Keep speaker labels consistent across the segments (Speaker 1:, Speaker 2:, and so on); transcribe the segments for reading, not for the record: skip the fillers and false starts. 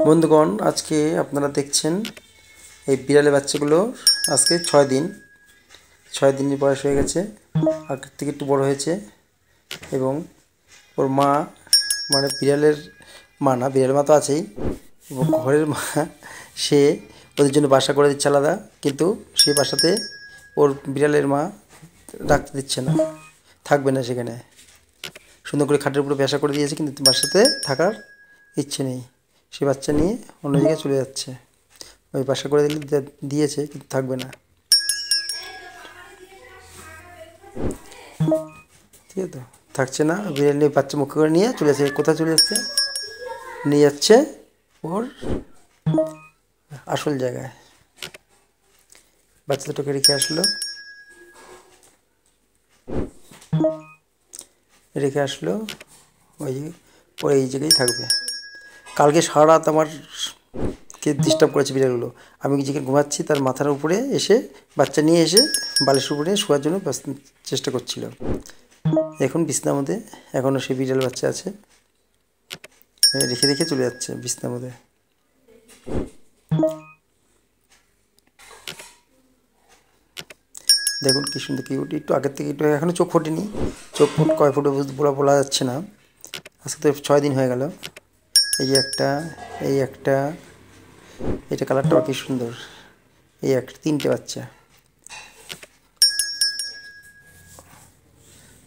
Speaker 1: বন্ধুগণ, আজকে আপনারা দেখছেন এই বিড়ালের বাচ্চাগুলো আজকে 6 দিন 6 দিনের বয়স হয়ে গেছে। আগের থেকে একটু বড় হয়েছে এবং ওর মা, মানে বিড়ালের মা না, বিড়ালের মা তো আছেই, এবং ঘরের মা সে ওদের জন্য বাসা করে দিচ্ছে আলাদা, কিন্তু সেই বাসাতে ওর বিড়ালের মা রাখতে দিচ্ছে না, থাকবে না সেখানে। সুন্দর করে খাটের উপরে বাসা করে দিয়েছে, কিন্তু বাসাতে থাকার ইচ্ছে নেই। সে বাচ্চা নিয়ে অন্য জায়গায় চলে যাচ্ছে। ওই বাসা করে দিয়েছে, কিন্তু থাকবে না, ঠিক আছে? তো থাকছে না, বিড়াল নিয়ে বাচ্চা মুখে করে নিয়ে চলে যাচ্ছে। কোথায় চলে যাচ্ছে? নিয়ে যাচ্ছে ওর আসল জায়গায়। বাচ্চা দুটোকে রেখে আসলো ওই ওর এই জায়গায় থাকবে। কালকে সারা রাত আমার কে ডিস্টার্ব করেছে বিড়ালগুলো। আমি যেখানে ঘুমাচ্ছি তার মাথার উপরে এসে বাচ্চা নিয়ে এসে বালিশের উপরে শোয়ার জন্য চেষ্টা করছিল। এখন বিছনার মধ্যে এখনও সেই বিড়াল বাচ্চা আছে, রেখে রেখে চলে যাচ্ছে বিছনার মধ্যে। দেখুন কি সুন্দর কিউট, একটু আগের থেকে একটু এখনও চোখ ফোটেনি। চোখ কয় ফুটে বলা যাচ্ছে না। আজকে তো 6 দিন হয়ে গেল। এই যে একটা, এই একটা, এটা কালারটাও কি সুন্দর। এই একটা, 3টে বাচ্চা।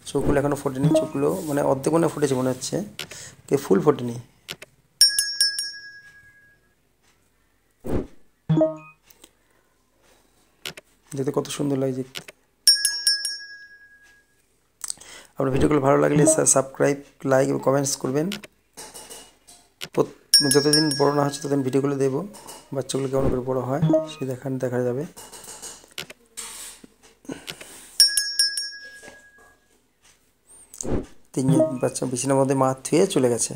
Speaker 1: চোখগুলো এখনও ফোটেনি, চোখগুলো মানে অর্ধেক মনে ফুটেছে মনে হচ্ছে, কে ফুল ফোটেনি। দেখতে কত সুন্দর লাগে দেখতে। আপনার ভিডিওগুলো ভালো লাগলে সাবস্ক্রাইব, লাইক এবং কমেন্টস করবেন। যতদিন বড় না হচ্ছে ততদিন ভিডিওগুলো দেবো, বাচ্চাগুলো কেমন করে বড় হয় সে দেখা যাবে। তিনজন বাচ্চা বিছানার মধ্যে মা থুয়ে চলে গেছে।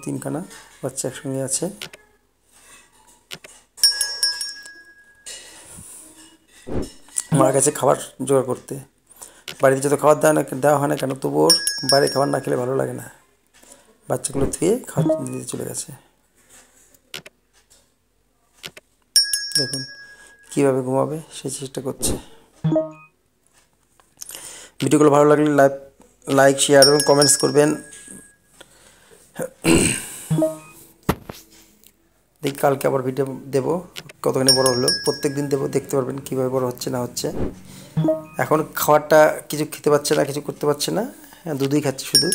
Speaker 1: তিনখানা বাচ্চা একসঙ্গে আছে। মারা গেছে খাবার জোগাড় করতে। বাড়িতে যত খাবার দেওয়া হয় না কেন, তবুও বাইরে খাবার না খেলে ভালো লাগে না। বাচ্চাগুলো থুয়ে খাবার দিতে চলে গেছে। দেখুন কীভাবে ঘুমাবে সে চেষ্টা করছে। ভিডিওগুলো ভালো লাগলে লাইক, শেয়ার এবং কমেন্টস করবেন। দেখি কালকে আবার ভিডিও দেবো, কতখানি বড় হলো। প্রত্যেক দিন দেবো, দেখতে পারবেন কীভাবে বড় হচ্ছে না হচ্ছে। এখন খাবারটা কিছু খেতে পারছে না, কিছু করতে পারছে না, দুধই খাচ্ছে শুধু।